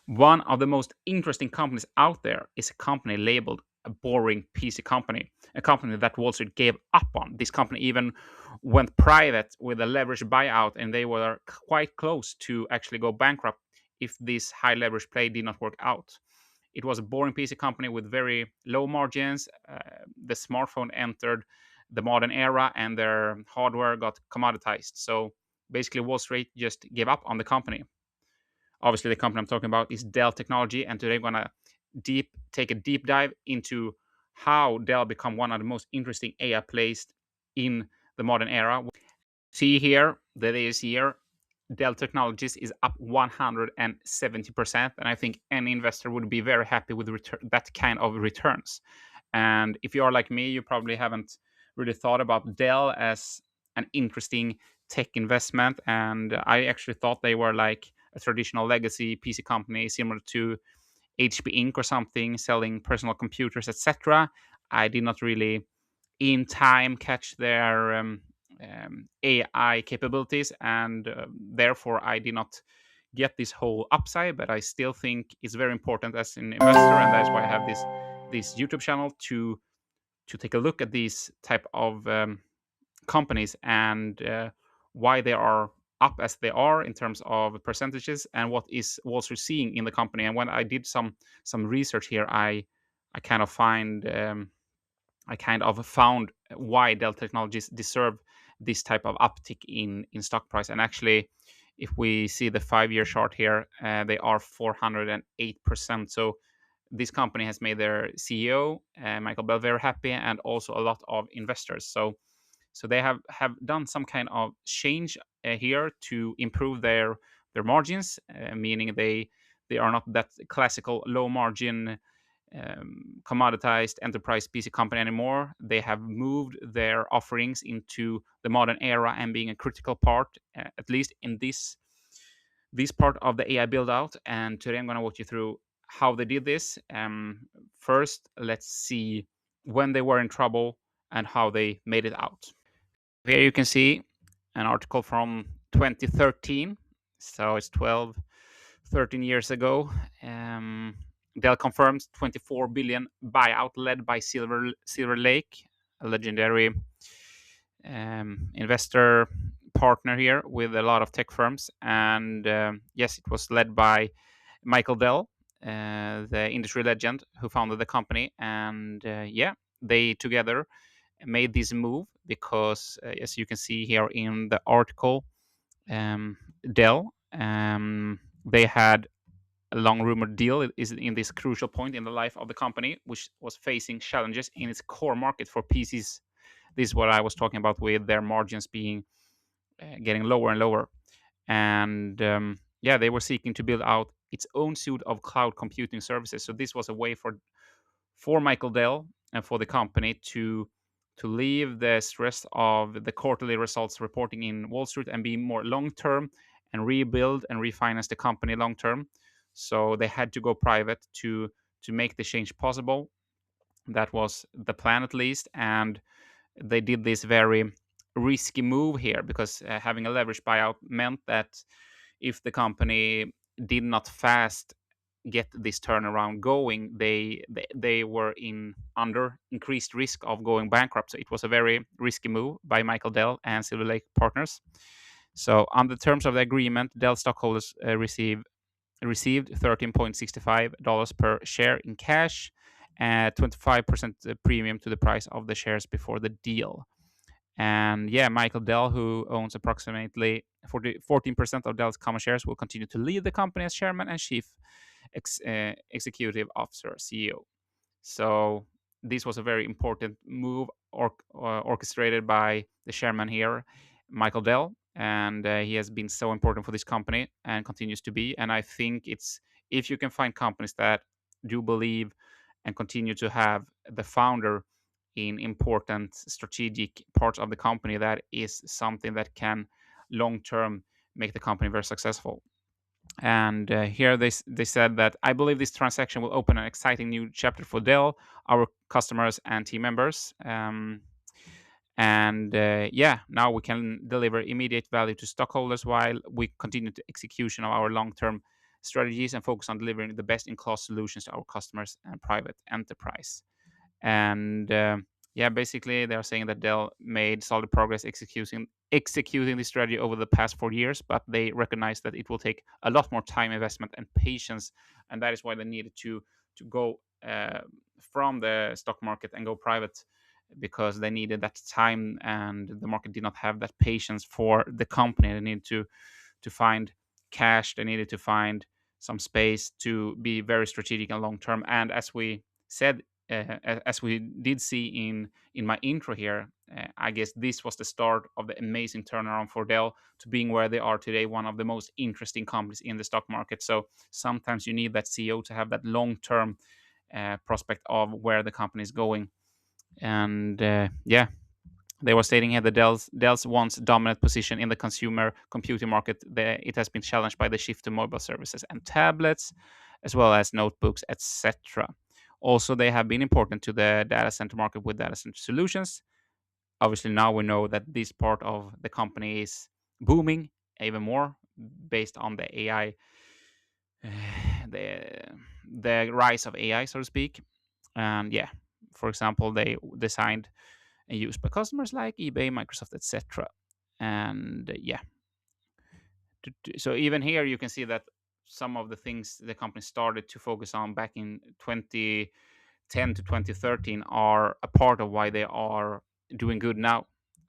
One of the most interesting companies out there is a company labeled a boring PC company, a company that Wall Street gave up on. This company even went private with a leveraged buyout, and they were quite close to actually go bankrupt if this high leverage play did not work out. It was a boring PC company with very low margins. The smartphone entered the modern era, and their hardware got commoditized. So basically, Wall Street just gave up on the company. Obviously, the company I'm talking about is Dell Technology, and today I'm gonna take a deep dive into how Dell become one of the most interesting AI plays in the modern era. See here, the latest year, Dell Technologies is up 170%, and I think any investor would be very happy with that kind of returns. And if you are like me, you probably haven't really thought about Dell as an interesting tech investment. And I actually thought they were like a traditional legacy PC company similar to HP Inc. or something, selling personal computers, etc. I did not really in time catch their AI capabilities, and therefore I did not get this whole upside. But I still think it's very important as an investor, and that's why I have this YouTube channel to take a look at these type of companies and why they are up as they are in terms of percentages and what is Wall Street seeing in the company. And when I did some research here, I kind of find I kind of found why Dell Technologies deserve this type of uptick in stock price. And actually, if we see the 5-year chart here, they are 408%. So this company has made their CEO, Michael Dell, very happy, and also a lot of investors. So they have done some kind of change here to improve their margins, meaning they are not that classical low margin commoditized enterprise PC company anymore. They have moved their offerings into the modern era and being a critical part, at least in this part of the AI build out. And today I'm going to walk you through how they did this. First, let's see when they were in trouble and how they made it out. Here you can see an article from 2013. So it's 12, 13 years ago. Dell confirms 24 billion buyout led by Silver Lake, a legendary investor partner here with a lot of tech firms. And yes, it was led by Michael Dell, the industry legend who founded the company. And yeah, they together made this move because, as you can see here in the article, Dell, they had a long rumored deal is in this crucial point in the life of the company, which was facing challenges in its core market for PCs. This is what I was talking about with their margins being getting lower and lower. And yeah, they were seeking to build out its own suite of cloud computing services. So this was a way for Michael Dell and for the company to leave the stress of the quarterly results reporting in Wall Street and be more long term and rebuild and refinance the company long term. So they had to go private to make the change possible. That was the plan, at least. And they did this very risky move here because having a leverage buyout meant that if the company did not fast get this turnaround going, they were in under increased risk of going bankrupt. So it was a very risky move by Michael Dell and Silver Lake Partners. So on the terms of the agreement, Dell stockholders received $13.65 per share in cash, at 25% premium to the price of the shares before the deal. And yeah, Michael Dell, who owns approximately 14% of Dell's common shares, will continue to lead the company as chairman and chief executive officer, CEO. So this was a very important move orchestrated by the chairman here, Michael Dell, and he has been so important for this company and continues to be. And I think it's if you can find companies that do believe and continue to have the founder in important strategic parts of the company, that is something that can long term make the company very successful. And here they said that I believe this transaction will open an exciting new chapter for Dell, our customers, and team members. And yeah, now we can deliver immediate value to stockholders while we continue the execution of our long-term strategies and focus on delivering the best-in-class solutions to our customers and private enterprise. And yeah, basically they're saying that Dell made solid progress executing this strategy over the past 4 years, but they recognize that it will take a lot more time, investment, and patience, and that is why they needed to go from the stock market and go private, because they needed that time, and the market did not have that patience for the company. They needed to find cash. They needed to find some space to be very strategic and long term. And as we said, as we did see in my intro here, I guess this was the start of the amazing turnaround for Dell to being where they are today, one of the most interesting companies in the stock market. So sometimes you need that CEO to have that long term prospect of where the company is going. And yeah, they were stating here that Dell's once dominant position in the consumer computing market, it has been challenged by the shift to mobile services and tablets, as well as notebooks, etc. Also, they have been important to the data center market with data center solutions. Obviously, now we know that this part of the company is booming even more based on the AI, the the rise of AI, so to speak. And yeah, for example, they designed and used by customers like eBay, Microsoft, etc. And yeah, so even here you can see that some of the things the company started to focus on back in 2010 to 2013 are a part of why they are doing good now.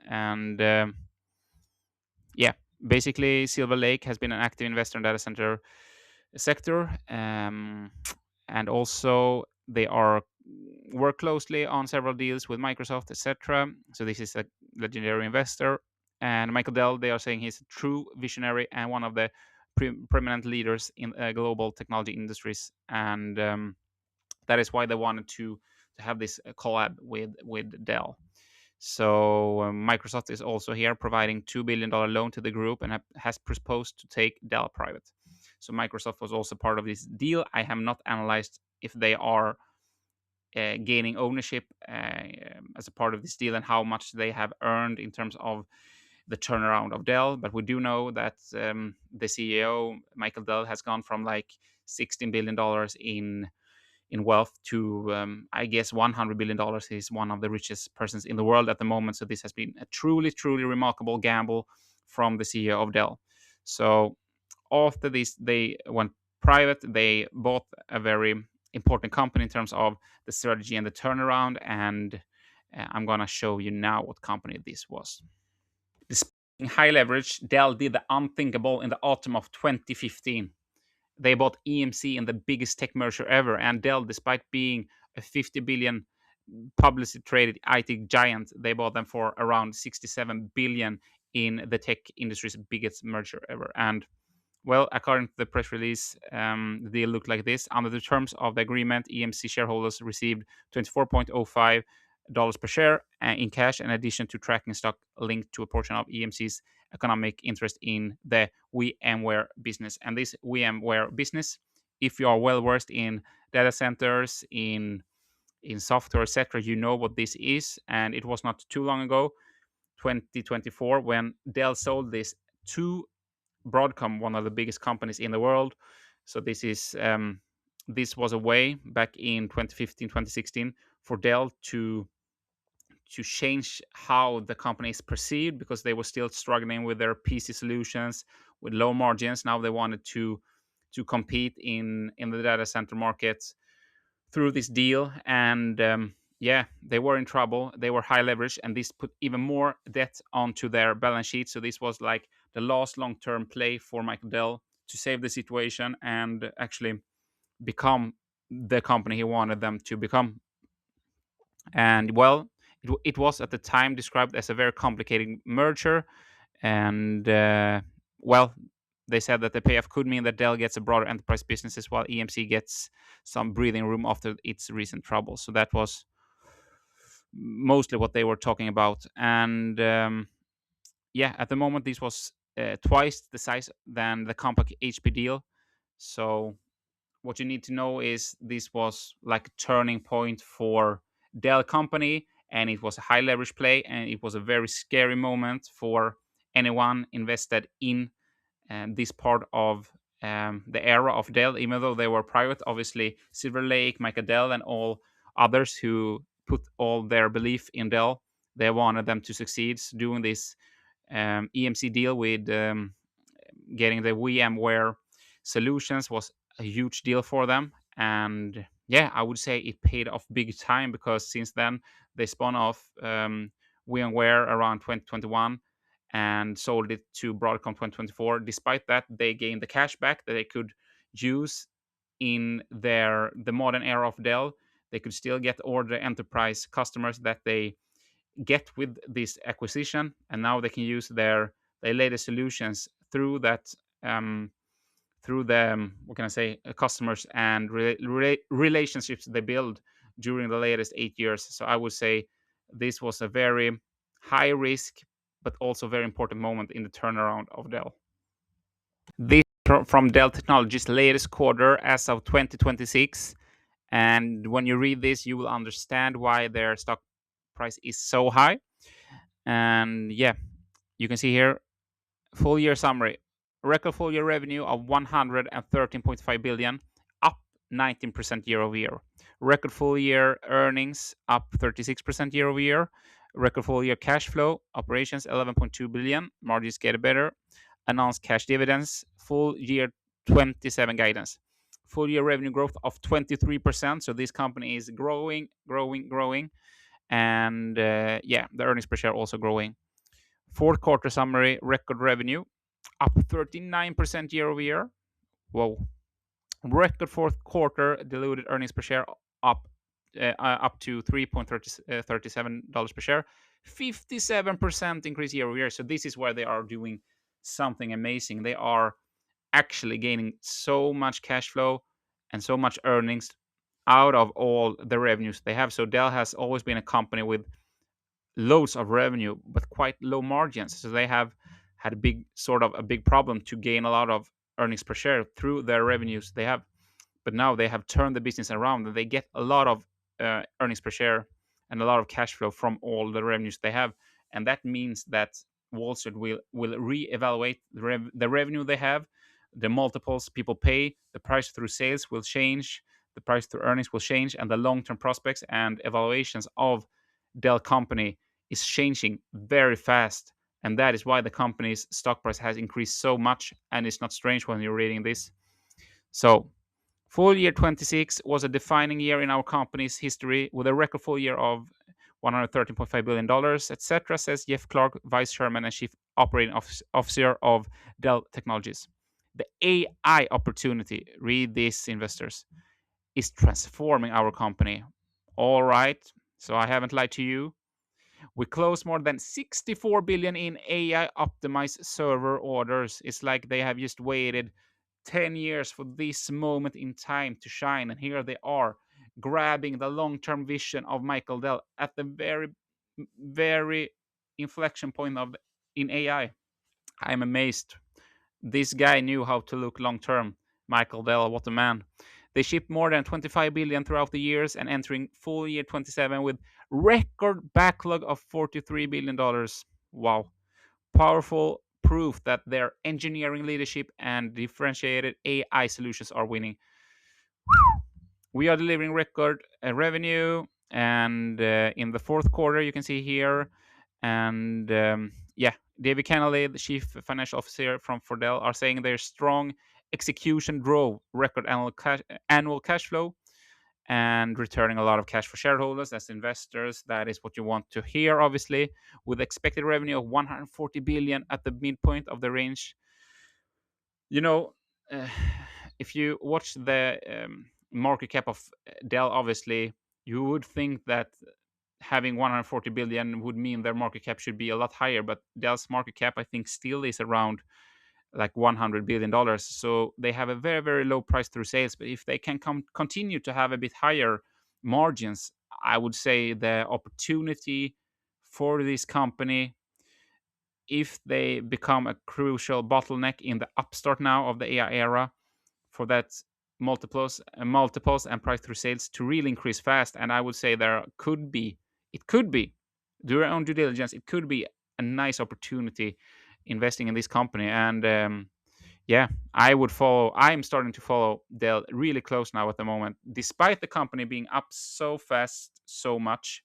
And yeah, basically Silver Lake has been an active investor in data center sector, and also they are work closely on several deals with Microsoft, etc. So this is a legendary investor. And Michael Dell, they are saying he's a true visionary and one of the preeminent leaders in global technology industries, and that is why they wanted to have this collab with Dell. So Microsoft is also here providing $2 billion loan to the group and has proposed to take Dell private. So Microsoft was also part of this deal. I have not analyzed if they are gaining ownership as a part of this deal and how much they have earned in terms of the turnaround of Dell. But we do know that the CEO, Michael Dell, has gone from like $16 billion in wealth to I guess $100 billion. He's one of the richest persons in the world at the moment. So this has been a truly remarkable gamble from the CEO of Dell. So after this, they went private. They bought a very important company in terms of the strategy and the turnaround. And I'm gonna show you now what company this was. Despite high leverage, Dell did the unthinkable in the autumn of 2015. They bought EMC in the biggest tech merger ever, and Dell, despite being a 50 billion publicly traded IT giant, they bought them for around 67 billion in the tech industry's biggest merger ever. And well, according to the press release, the deal looked like this. Under the terms of the agreement, EMC shareholders received $24.05 per share in cash, in addition to tracking stock linked to a portion of EMC's economic interest in the VMware business. And this VMware business, if you are well versed in data centers, in software, etc., you know what this is. And it was not too long ago, 2024, when Dell sold this to Broadcom, one of the biggest companies in the world. So this was a way back in 2015, 2016 for Dell to change how the company is perceived, because they were still struggling with their PC solutions with low margins. Now they wanted to compete in the data center market through this deal. And yeah, they were in trouble. They were high leverage, and this put even more debt onto their balance sheet. So this was like the last long-term play for Michael Dell to save the situation and actually become the company he wanted them to become. And well, it was at the time described as a very complicated merger. And well, they said that the payoff could mean that Dell gets a broader enterprise businesses while EMC gets some breathing room after its recent troubles. So that was mostly what they were talking about. And yeah, at the moment, this was twice the size than the Compaq HP deal. So what you need to know is this was like a turning point for Dell company, and it was a high leverage play, and it was a very scary moment for anyone invested in this part of the era of Dell, even though they were private. Obviously, Silver Lake, Michael Dell, and all others who put all their belief in Dell, they wanted them to succeed. Doing this EMC deal with getting the VMware solutions was a huge deal for them. And yeah, I would say it paid off big time, because since then they spun off VMware around 2021 and sold it to Broadcom 2024. Despite that, they gained the cash back that they could use in the modern era of Dell. They could still get all the enterprise customers that they get with this acquisition, and now they can use their latest solutions through that through the what can I say customers and relationships they build during the latest 8 years. So I would say this was a very high risk but also very important moment in the turnaround of Dell. This from Dell Technologies latest quarter as of 2026, and when you read this you will understand why their stock price is so high. And yeah, you can see here full year summary. Record full year revenue of 113.5 billion, up 19% year over year. Record full year earnings up 36% year over year. Record full year cash flow operations 11.2 billion. Margins get better. Announced cash dividends. Full year 27 guidance. Full year revenue growth of 23%. So this company is growing, growing, growing. And yeah, the earnings per share also growing. Fourth quarter summary, record revenue up 39% year over year. Whoa. Record fourth quarter diluted earnings per share up to $3.37 per share. 57% increase year over year. So this is where they are doing something amazing. They are actually gaining so much cash flow and so much earnings out of all the revenues they have. So Dell has always been a company with loads of revenue but quite low margins. So they have had a big problem to gain a lot of earnings per share through their revenues they have. But now they have turned the business around and they get a lot of earnings per share and a lot of cash flow from all the revenues they have. And that means that Wall Street will reevaluate the revenue they have, the multiples people pay, the price through sales will change, the price through earnings will change, and the long-term prospects and evaluations of Dell company is changing very fast. And that is why the company's stock price has increased so much. And it's not strange when you're reading this. So full year 26 was a defining year in our company's history with a record full year of $113.5 billion, etc., says Jeff Clark, Vice Chairman and Chief Operating Officer of Dell Technologies. The AI opportunity, read this, investors, is transforming our company. All right, so I haven't lied to you. We closed more than 64 billion in AI optimized server orders. It's like they have just waited 10 years for this moment in time to shine. And here they are grabbing the long term vision of Michael Dell at the very, very inflection point in AI. I'm amazed. This guy knew how to look long term. Michael Dell, what a man. They shipped more than 25 billion throughout the years and entering full year 27 with record backlog of $43 billion. Wow. Powerful proof that their engineering leadership and differentiated AI solutions are winning. We are delivering record revenue, and in the fourth quarter, you can see here. And yeah, David Kennelly, the chief financial officer from Fordell, are saying their strong execution drove record annual cash flow and returning a lot of cash for shareholders as investors. That is what you want to hear, obviously. With expected revenue of 140 billion at the midpoint of the range, you know, uh, if you watch the market cap of Dell, obviously you would think that having 140 billion would mean their market cap should be a lot higher, but Dell's market cap I think still is around like $100 billion. So they have a very, very low price through sales. But if they can continue to have a bit higher margins, I would say the opportunity for this company, if they become a crucial bottleneck in the upstart now of the AI era, for that multiples and price through sales to really increase fast. And I would say it could be, do your own due diligence, it could be a nice opportunity investing in this company. And Yeah, I would follow. I'm starting to follow Dell really close now at the moment. Despite the company being up so fast, so much,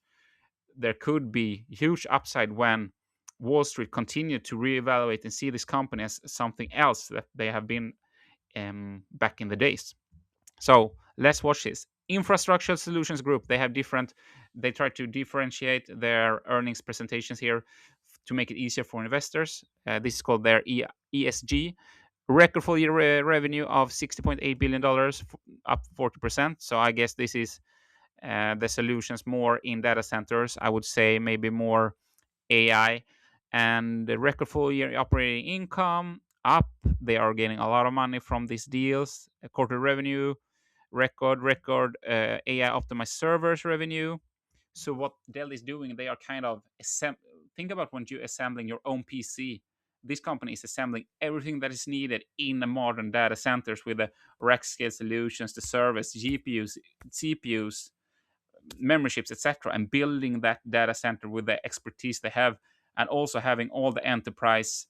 there could be huge upside when Wall Street continue to reevaluate and see this company as something else that they have been back in the days. So let's watch this. Infrastructure Solutions Group, they have different, they try to differentiate their earnings presentations here to make it easier for investors. This is called their ESG. Record full year revenue of $60.8 billion, up 40%. So I guess this is the solutions more in data centers. I would say maybe more AI, and the record full year operating income up. They are getting a lot of money from these deals. Quarter revenue, record AI optimized servers revenue. So what Dell is doing, they are kind of think about when you're assembling your own PC. This company is assembling everything that is needed in the modern data centers with the rack scale solutions, the servers, GPUs, CPUs, memory chips, etc., and building that data center with the expertise they have, and also having all the enterprise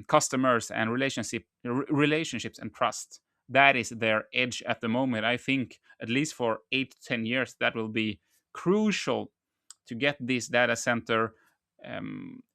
customers and relationships and trust. That is their edge at the moment. I think at least for 8 to 10 years that will be crucial to get this data center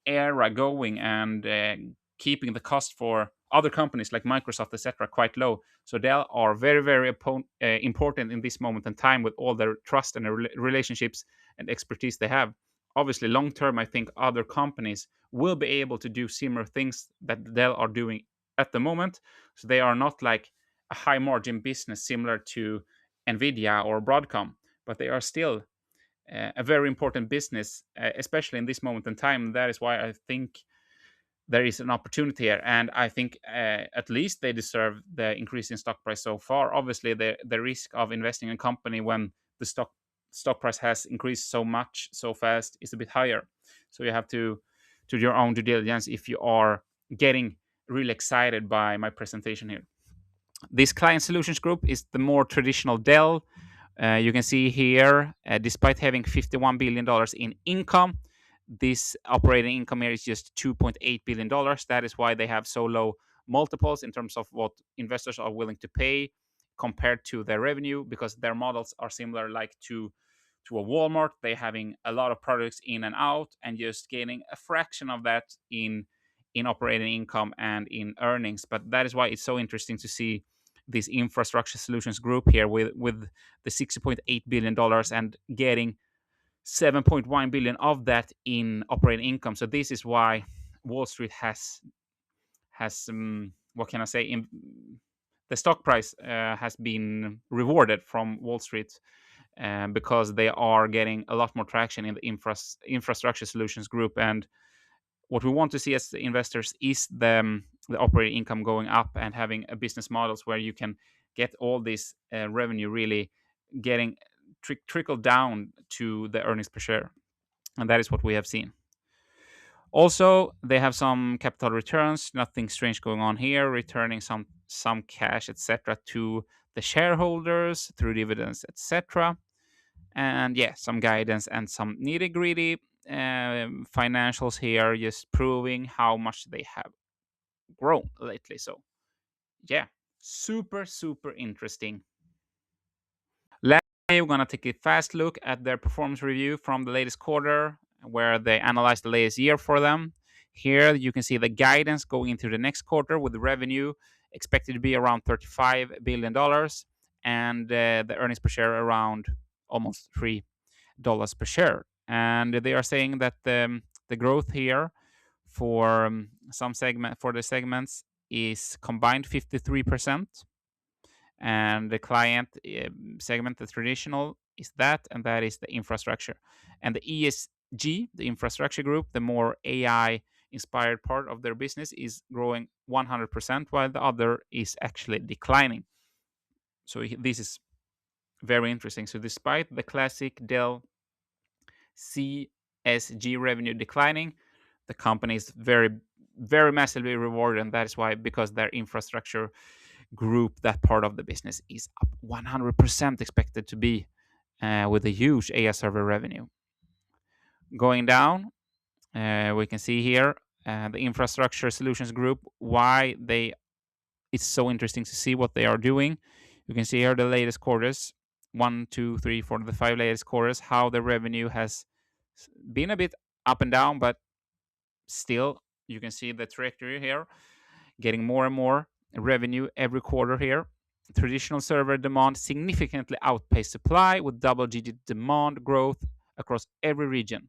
era going, and keeping the cost for other companies like Microsoft, etc., quite low. So Dell are very, very important in this moment in time with all their trust and relationships and expertise they have. Obviously, long term, I think other companies will be able to do similar things that Dell are doing at the moment. So they are not like a high margin business similar to Nvidia or Broadcom, but they are still a very important business, especially in this moment in time. That is why I think there is an opportunity here, and I think at least they deserve the increase in stock price so far. Obviously, the risk of investing in a company when the stock price has increased so much so fast is a bit higher. So you have to do your own due diligence if you are getting really excited by my presentation here. This client solutions group is the more traditional Dell. You can see here, despite having $51 billion in income, this operating income here is just $2.8 billion. That is why they have so low multiples in terms of what investors are willing to pay compared to their revenue, because their models are similar like to a Walmart. They're having a lot of products in and out and just getting a fraction of that in operating income and in earnings. But that is why it's so interesting to see this infrastructure solutions group here with the $60.8 billion and getting 7.1 billion of that in operating income. So this is why Wall Street has what can I say, the stock price has been rewarded from Wall Street, because they are getting a lot more traction in the infrastructure solutions group. And what we want to see as the investors is the operating income going up and having a business models where you can get all this revenue really getting trickle down to the earnings per share, and that is what we have seen. Also, they have some capital returns, nothing strange going on here, returning some cash, etc., to the shareholders through dividends, etc. And yeah, some guidance and some nitty gritty financials here, just proving how much they have grown lately. So yeah, super interesting. Lastly, we're going to take a fast look at their performance review from the latest quarter, where they analyzed the latest year for them. Here you can see the guidance going into the next quarter, with the revenue expected to be around $35 billion, and the earnings per share around almost $3 per share. And they are saying that the growth here for the segments is combined 53%, and the client segment, the traditional, is that, and that is the infrastructure. And the ESG, the infrastructure group, the more AI inspired part of their business, is growing 100%, while the other is actually declining. So this is very interesting. So despite the classic Dell CSG revenue declining, the company is very massively rewarded, and that is why, because their infrastructure group, that part of the business, is up 100% expected to be, with a huge AI server revenue. Going down, we can see here the infrastructure solutions group, why they It's so interesting to see what they are doing. You can see here the latest quarters, 1, 2, 3, 4, the 5 latest quarters, how the revenue has been a bit up and down, but still you can see the trajectory here, getting more and more revenue every quarter here. Traditional server demand significantly outpaced supply with double-digit demand growth across every region,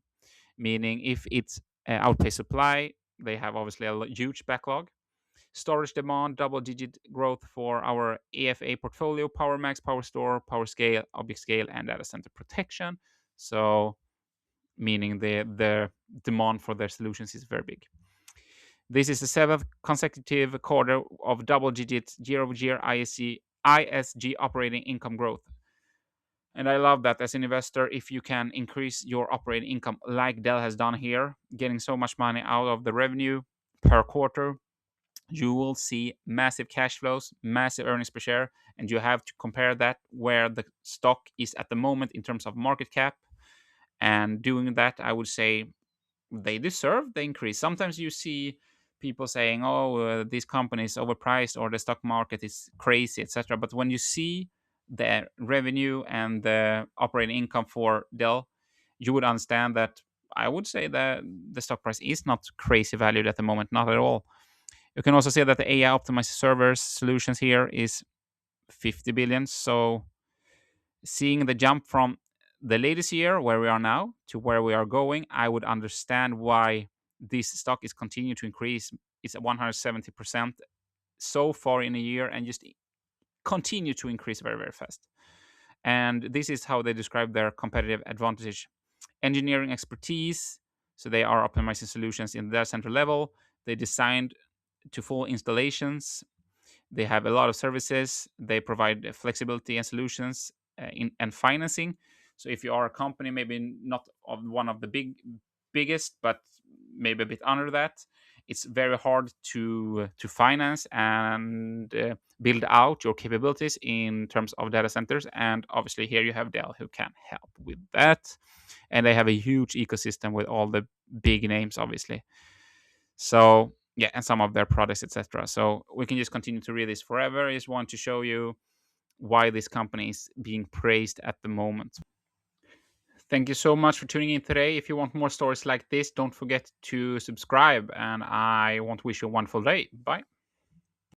meaning if it's outpaced supply, they have obviously a huge backlog. Storage demand, double-digit growth for our AFA portfolio, PowerMax, PowerStore, PowerScale, ObjectScale, and data center protection. So meaning the demand for their solutions is very big. This is the seventh consecutive quarter of double-digit year-over-year ISG operating income growth. And I love that as an investor, if you can increase your operating income like Dell has done here, getting so much money out of the revenue per quarter, you will see massive cash flows, massive earnings per share, and you have to compare that where the stock is at the moment in terms of market cap. And doing that, I would say they deserve the increase. Sometimes you see people saying, "Oh, this company is overpriced," or "the stock market is crazy," etc. But when you see the revenue and the operating income for Dell, you would understand that I would say that the stock price is not crazy valued at the moment, not at all. You can also see that the AI optimized servers solutions here is 50 billion. So seeing the jump from the latest year where we are now to where we are going, I would understand why this stock is continuing to increase. It's at 170% so far in a year and just continue to increase very, very fast. And this is how they describe their competitive advantage. Engineering expertise. So they are optimizing solutions in their central level. They designed to full installations. They have a lot of services. They provide flexibility and solutions and financing. So if you are a company, maybe not of one of the biggest, but maybe a bit under that, it's very hard to finance and build out your capabilities in terms of data centers. And obviously here you have Dell who can help with that. And they have a huge ecosystem with all the big names, obviously. So yeah, and some of their products, etc. So we can just continue to read this forever. I just want to show you why this company is being praised at the moment. Thank you so much for tuning in today. If you want more stories like this, don't forget to subscribe. And I want to wish you a wonderful day. Bye.